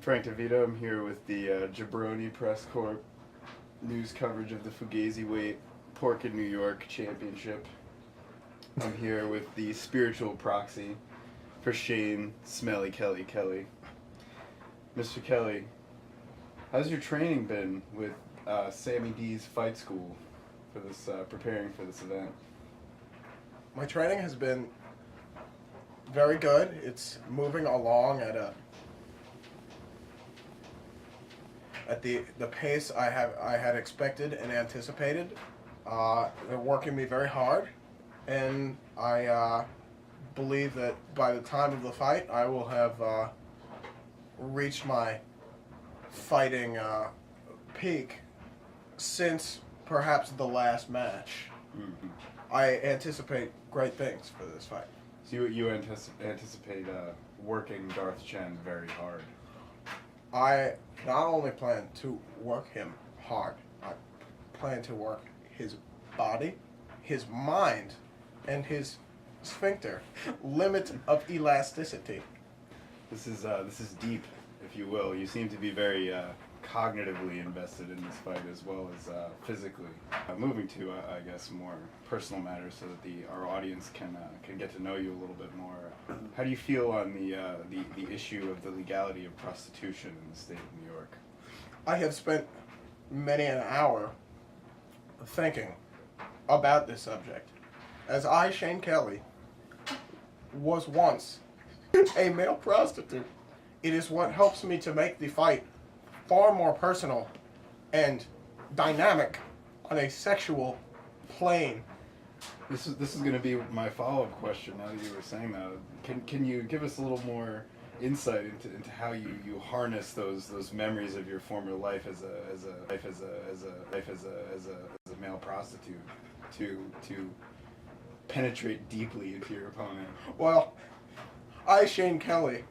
Frank DeVita. I'm here with the Jabroni Press Corps news coverage of the Fugazi Weight Pork in New York Championship. I'm here with the spiritual proxy for Shane Smelly Kelly Kelly. Mr. Kelly, how's your training been with Sammy D's Fight School for this preparing for this event? My training has been very good. It's moving along at the pace I had expected and anticipated. They're working me very hard, and I believe that by the time of the fight, I will have reached my fighting peak since perhaps the last match. Mm-hmm. I anticipate great things for this fight. So you anticipate working Darth Chen very hard. I not only plan to work him hard, I plan to work his body, his mind, and his sphincter limit of elasticity. This is deep, if you will. You seem to be very cognitively invested in this fight as well as physically. Moving to, I guess, more personal matters so that our audience can get to know you a little bit more. How do you feel on the issue of the legality of prostitution in the state of New York? I have spent many an hour thinking about this subject, as I, Shane Kelly, was once a male prostitute. It is what helps me to make the fight far more personal and dynamic on a sexual plane. This is going to be my follow-up question. Now that you were saying that, can you give us a little more insight into how you harness those memories of your former life as a male prostitute to penetrate deeply into your opponent? Well, I, Shane Kelly,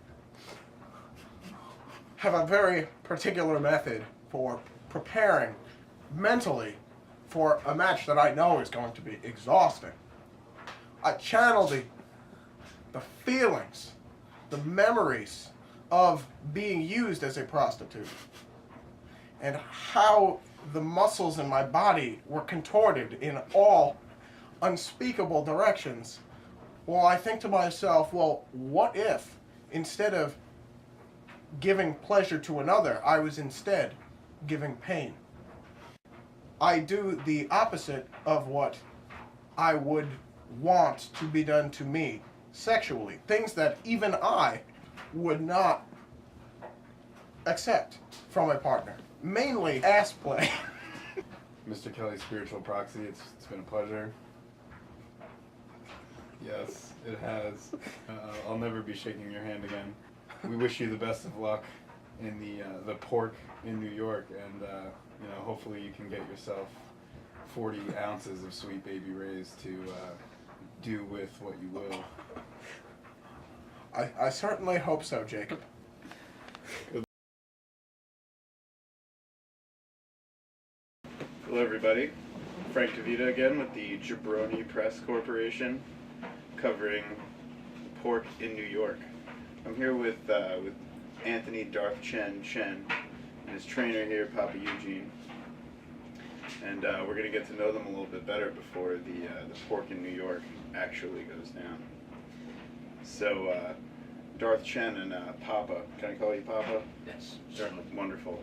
have a very particular method for preparing mentally for a match that I know is going to be exhausting. I channel the feelings, the memories of being used as a prostitute, and how the muscles in my body were contorted in all unspeakable directions. Well, I think to myself, well, what if instead of giving pleasure to another, I was instead giving pain? I do the opposite of what I would want to be done to me sexually. Things that even I would not accept from a partner. Mainly ass play. Mr. Kelly, spiritual proxy, it's been a pleasure. Yes, it has. I'll never be shaking your hand again. We wish you the best of luck in the pork in New York, and hopefully you can get yourself 40 ounces of Sweet Baby Ray's to do with what you will. I certainly hope so, Jacob. Hello, everybody. Frank DeVita again with the Jabroni Press Corporation, covering pork in New York. I'm here with Anthony Darth Chen and his trainer here, Papa Eugene, and we're going to get to know them a little bit better before the pork in New York actually goes down. So, Darth Chen and Papa, can I call you Papa? Yes, certainly. Wonderful.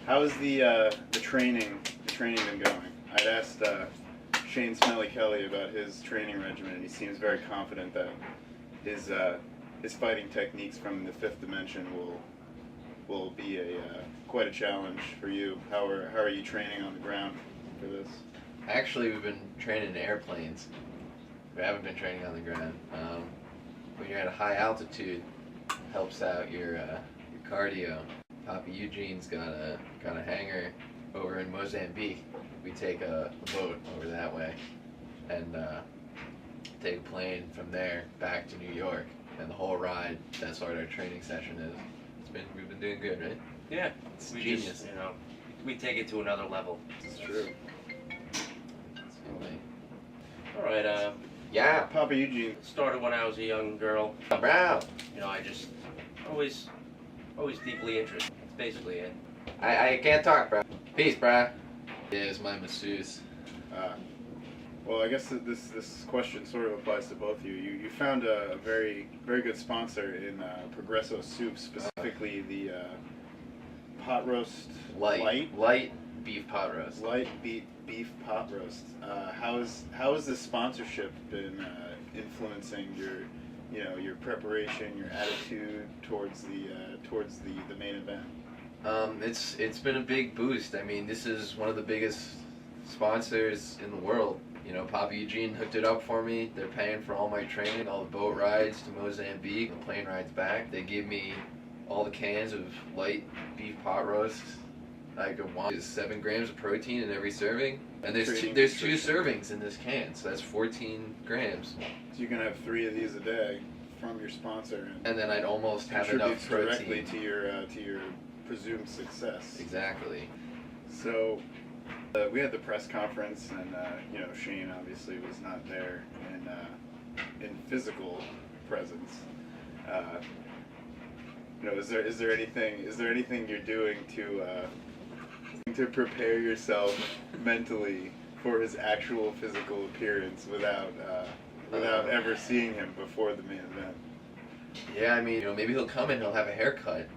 How's the training been going? I'd asked Shane Smelly Kelly about his training regimen, and he seems very confident that his fighting techniques from the fifth dimension will be quite a challenge for you. How are you training on the ground for this? Actually, we've been training in airplanes. We haven't been training on the ground. When you're at a high altitude, it helps out your cardio. Papa Eugene's got a hangar over in Mozambique. We take a boat over that way and take a plane from there back to New York. And the whole ride, that's what our training session is. We've been doing good, right? Yeah, It's we genius. just, we take it to another level. It's true. Anyway. All right, Yeah. Papa Eugene. started when I was a young girl. Brown. I just always always deeply interested. That's basically it. I can't talk, bro. Peace, bro. Yeah, it's my masseuse. Well, I guess this question sort of applies to both of you. You found a very good sponsor in Progresso Soup, specifically the pot roast Light beef pot roast. light beef pot roast. How has this sponsorship been influencing your preparation, your attitude towards the main event? It's been a big boost. I mean, this is one of the biggest sponsors in the world. You know, Papa Eugene hooked it up for me. They're paying for all my training, all the boat rides to Mozambique, the plane rides back. They give me all the cans of light beef pot roast. I could want 7 grams of protein in every serving, and there's two servings in this can, so that's 14 grams. So you can have 3 of these a day from your sponsor, And then I'd almost have enough contributes protein. directly to your presumed success. Exactly. So we had the press conference, and Shane obviously was not there in physical presence. Is there anything you're doing to prepare yourself mentally for his actual physical appearance without ever seeing him before the main event? Yeah, I mean, maybe he'll come and he'll have a haircut.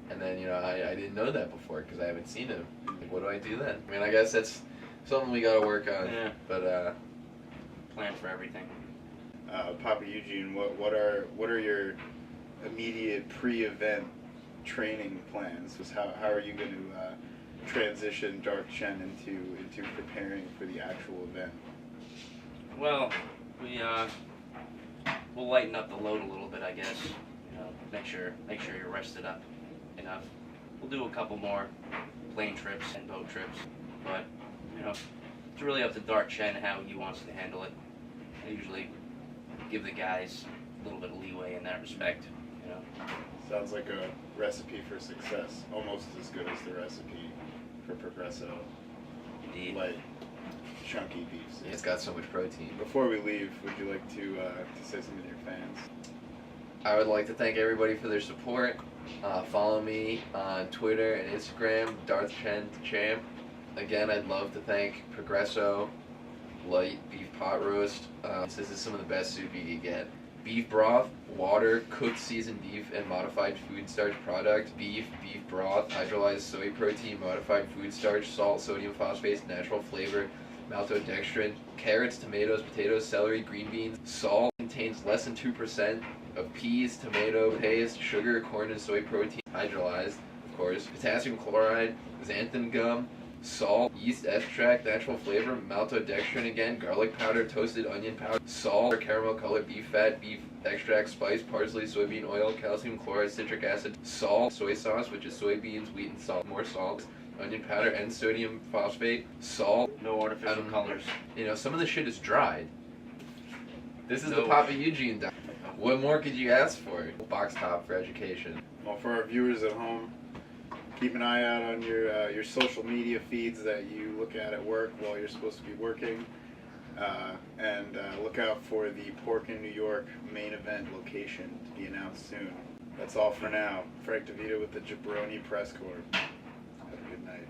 And then, I didn't know that before because I haven't seen him. Like, what do I do then? I mean, I guess that's something we gotta work on. Yeah. But, Plan for everything. Papa Eugene, what are your immediate pre-event training plans? How are you going to transition Darth Chen into preparing for the actual event? Well, we'll lighten up the load a little bit, I guess. Make sure you're rested up enough. We'll do a couple more plane trips and boat trips, but it's really up to Darth Chen how he wants to handle it. I usually give the guys a little bit of leeway in that respect. Sounds like a recipe for success, almost as good as the recipe for Progresso Indeed. light chunky beef soup. it's got so much protein. Before we leave, would you like to say something to your fans? I would like to thank everybody for their support. Follow me on Twitter and Instagram, Darth Chen Champ. Again, I'd love to thank Progresso Light Beef Pot Roast. This is some of the best soup you can get. Beef broth, water, cooked seasoned beef, and modified food starch product. Beef broth, hydrolyzed soy protein, modified food starch, salt, sodium phosphate, natural flavor, maltodextrin, carrots, tomatoes, potatoes, celery, green beans. Salt contains less than 2% of peas, tomato paste, sugar, corn, and soy protein, hydrolyzed, of course. Potassium chloride, xanthan gum, salt, yeast extract, natural flavor, maltodextrin again, garlic powder, toasted onion powder, salt, caramel color, beef fat, beef extract, spice, parsley, soybean oil, calcium chloride, citric acid, salt, soy sauce, which is soybeans, wheat, and salt, more salt, onion powder, and sodium phosphate, salt. No artificial colors. Some of the shit is dried. This is No. the Papa Eugene diet. What more could you ask for? Box top for education. Well, for our viewers at home, keep an eye out on your social media feeds that you look at work while you're supposed to be working. And look out for the Pork in New York main event location to be announced soon. That's all for now. Frank DeVita with the Jabroni Press Corps. Have a good night.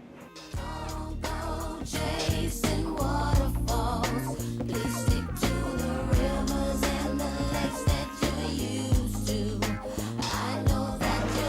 Don't go chasing water.